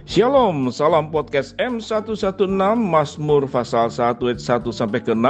Shalom, salam podcast M116 Mazmur pasal 1 ayat 1 sampai ke 6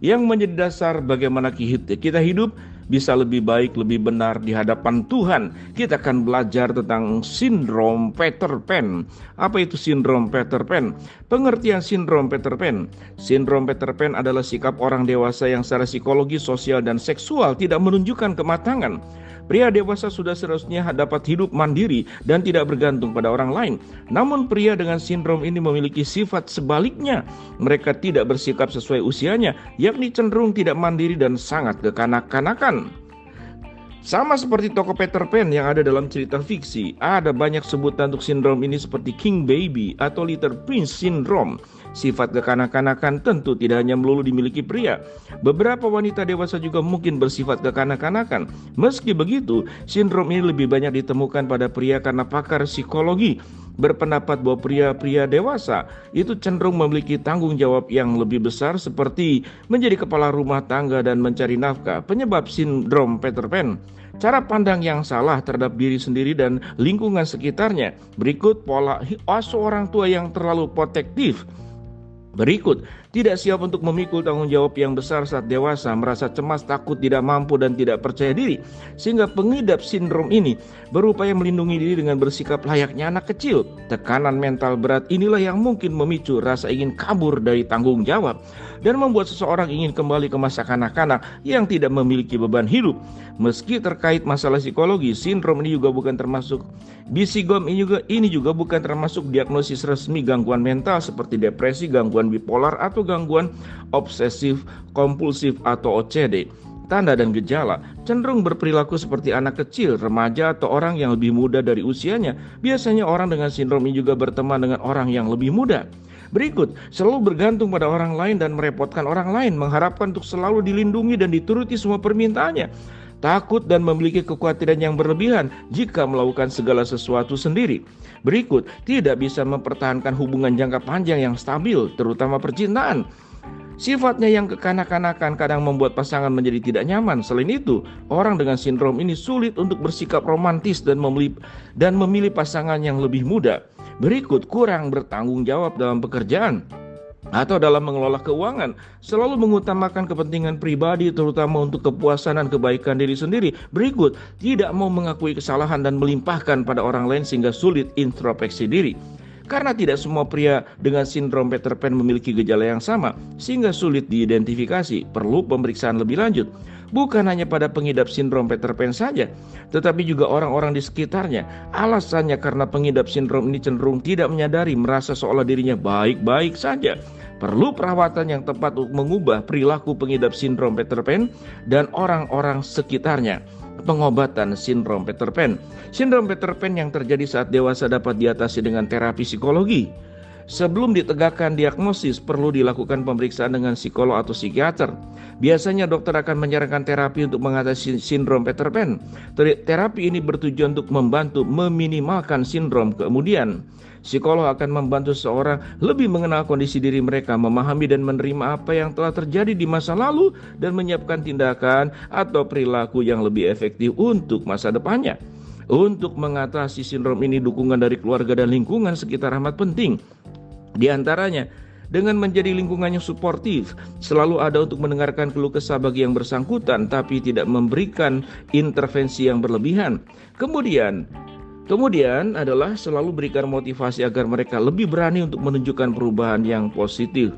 yang menjadi dasar bagaimana kita hidup bisa lebih baik, lebih benar di hadapan Tuhan. Kita akan belajar tentang sindrom Peter Pan. Apa itu sindrom Peter Pan? Pengertian sindrom Peter Pan. Sindrom Peter Pan adalah sikap orang dewasa yang secara psikologi, sosial, dan seksual tidak menunjukkan kematangan. Pria dewasa sudah seharusnya dapat hidup mandiri dan tidak bergantung pada orang lain. Namun pria dengan sindrom ini memiliki sifat sebaliknya. Mereka tidak bersikap sesuai usianya, yakni cenderung tidak mandiri dan sangat kekanak-kanakan. Sama seperti tokoh Peter Pan yang ada dalam cerita fiksi, ada banyak sebutan untuk sindrom ini seperti King Baby atau Little Prince Syndrome. Sifat kekanak-kanakan tentu tidak hanya melulu dimiliki pria. Beberapa wanita dewasa juga mungkin bersifat kekanak-kanakan. Meski begitu, sindrom ini lebih banyak ditemukan pada pria karena pakar psikologi berpendapat bahwa pria-pria dewasa itu cenderung memiliki tanggung jawab yang lebih besar seperti menjadi kepala rumah tangga dan mencari nafkah. Penyebab sindrom Peter Pan: cara pandang yang salah terhadap diri sendiri dan lingkungan sekitarnya. Berikut pola asuh orang tua yang terlalu protektif. Berikut, tidak siap untuk memikul tanggung jawab yang besar saat dewasa, merasa cemas, takut, tidak mampu, dan tidak percaya diri. Sehingga pengidap sindrom ini berupaya melindungi diri dengan bersikap layaknya anak kecil. Tekanan mental berat inilah yang mungkin memicu rasa ingin kabur dari tanggung jawab dan membuat seseorang ingin kembali ke masa kanak-kanak yang tidak memiliki beban hidup. Meski terkait masalah psikologi, sindrom ini juga bukan termasuk ini juga bukan termasuk diagnosis resmi gangguan mental seperti depresi, gangguan bipolar, atau gangguan obsesif kompulsif atau OCD. Tanda dan gejala: cenderung berperilaku seperti anak kecil, remaja, atau orang yang lebih muda dari usianya. Biasanya orang dengan sindrom ini juga berteman dengan orang yang lebih muda. Berikut, selalu bergantung pada orang lain dan merepotkan orang lain, mengharapkan untuk selalu dilindungi dan dituruti semua permintaannya. Takut dan memiliki kekhawatiran yang berlebihan jika melakukan segala sesuatu sendiri. Berikut, tidak bisa mempertahankan hubungan jangka panjang yang stabil, terutama percintaan. Sifatnya yang kekanak-kanakan kadang membuat pasangan menjadi tidak nyaman. Selain itu, orang dengan sindrom ini sulit untuk bersikap romantis dan memilih pasangan yang lebih muda. Berikut, kurang bertanggung jawab dalam pekerjaan atau dalam mengelola keuangan, selalu mengutamakan kepentingan pribadi terutama untuk kepuasan dan kebaikan diri sendiri. Berikut, tidak mau mengakui kesalahan dan melimpahkan pada orang lain sehingga sulit introspeksi diri. Karena tidak semua pria dengan sindrom Peter Pan memiliki gejala yang sama, sehingga sulit diidentifikasi, perlu pemeriksaan lebih lanjut. Bukan hanya pada pengidap sindrom Peter Pan saja, tetapi juga orang-orang di sekitarnya. Alasannya karena pengidap sindrom ini cenderung tidak menyadari, merasa seolah dirinya baik-baik saja. Perlu perawatan yang tepat untuk mengubah perilaku pengidap sindrom Peter Pan dan orang-orang sekitarnya. Pengobatan sindrom Peter Pan. Sindrom Peter Pan yang terjadi saat dewasa dapat diatasi dengan terapi psikologi. Sebelum ditegakkan diagnosis, perlu dilakukan pemeriksaan dengan psikolog atau psikiater. Biasanya dokter akan menyarankan terapi untuk mengatasi sindrom Peter Pan. Terapi ini bertujuan untuk membantu meminimalkan sindrom kemudian. Psikolog akan membantu seseorang lebih mengenal kondisi diri mereka, memahami dan menerima apa yang telah terjadi di masa lalu, dan menyiapkan tindakan atau perilaku yang lebih efektif untuk masa depannya. Untuk mengatasi sindrom ini, dukungan dari keluarga dan lingkungan sekitar amat penting. Di antaranya, dengan menjadi lingkungan yang suportif, selalu ada untuk mendengarkan keluh kesah bagi yang bersangkutan, tapi tidak memberikan intervensi yang berlebihan. Kemudian adalah selalu berikan motivasi agar mereka lebih berani untuk menunjukkan perubahan yang positif.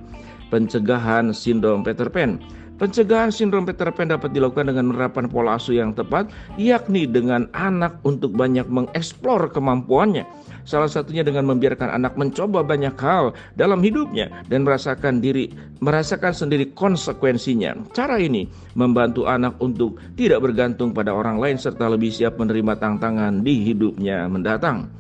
Pencegahan sindrom Peter Pan. Pencegahan sindrom Peter Pan dapat dilakukan dengan menerapkan pola asuh yang tepat, yakni dengan anak untuk banyak mengeksplor kemampuannya. Salah satunya dengan membiarkan anak mencoba banyak hal dalam hidupnya dan merasakan sendiri konsekuensinya. Cara ini membantu anak untuk tidak bergantung pada orang lain serta lebih siap menerima tantangan di hidupnya mendatang.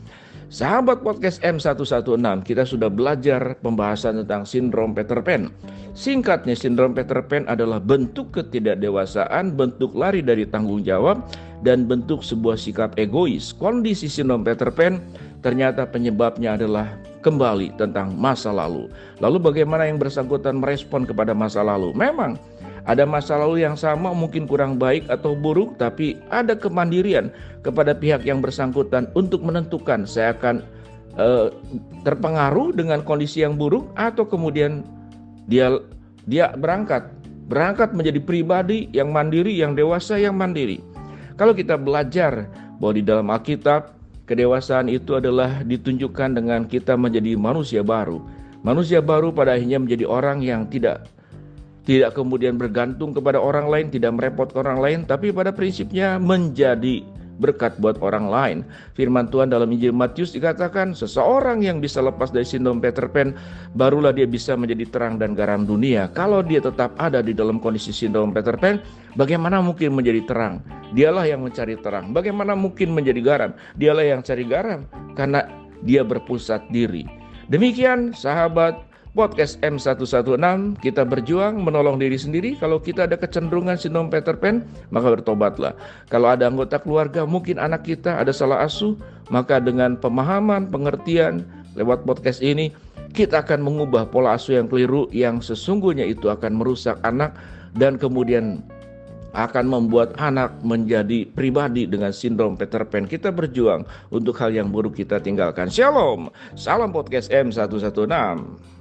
Sahabat podcast M116, kita sudah belajar pembahasan tentang sindrom Peter Pan. Singkatnya, sindrom Peter Pan adalah bentuk ketidakdewasaan, bentuk lari dari tanggung jawab, dan bentuk sebuah sikap egois. Kondisi sindrom Peter Pan ternyata penyebabnya adalah kembali tentang masa lalu. Lalu bagaimana yang bersangkutan merespon kepada masa lalu? Memang ada masa lalu yang sama, mungkin kurang baik atau buruk, tapi ada kemandirian kepada pihak yang bersangkutan untuk menentukan, saya akan eh, terpengaruh dengan kondisi yang buruk, atau kemudian dia berangkat menjadi pribadi yang mandiri, yang dewasa, yang mandiri. Kalau kita belajar bahwa di dalam Alkitab, kedewasaan itu adalah ditunjukkan dengan kita menjadi manusia baru. Manusia baru pada akhirnya menjadi orang yang tidak kemudian bergantung kepada orang lain, tidak merepotkan orang lain, tapi pada prinsipnya menjadi berkat buat orang lain. Firman Tuhan dalam Injil Matius dikatakan, seseorang yang bisa lepas dari sindrom Peter Pan, barulah dia bisa menjadi terang dan garam dunia. Kalau dia tetap ada di dalam kondisi sindrom Peter Pan, bagaimana mungkin menjadi terang? Dialah yang mencari terang. Bagaimana mungkin menjadi garam? Dialah yang cari garam, karena dia berpusat diri. Demikian sahabat Podcast M116, kita berjuang menolong diri sendiri. Kalau kita ada kecenderungan sindrom Peter Pan, maka bertobatlah. Kalau ada anggota keluarga, mungkin anak kita ada salah asuh, maka dengan pemahaman, pengertian lewat podcast ini, kita akan mengubah pola asuh yang keliru, yang sesungguhnya itu akan merusak anak dan kemudian akan membuat anak menjadi pribadi dengan sindrom Peter Pan. Kita berjuang untuk hal yang buruk kita tinggalkan. Shalom, salam podcast M116.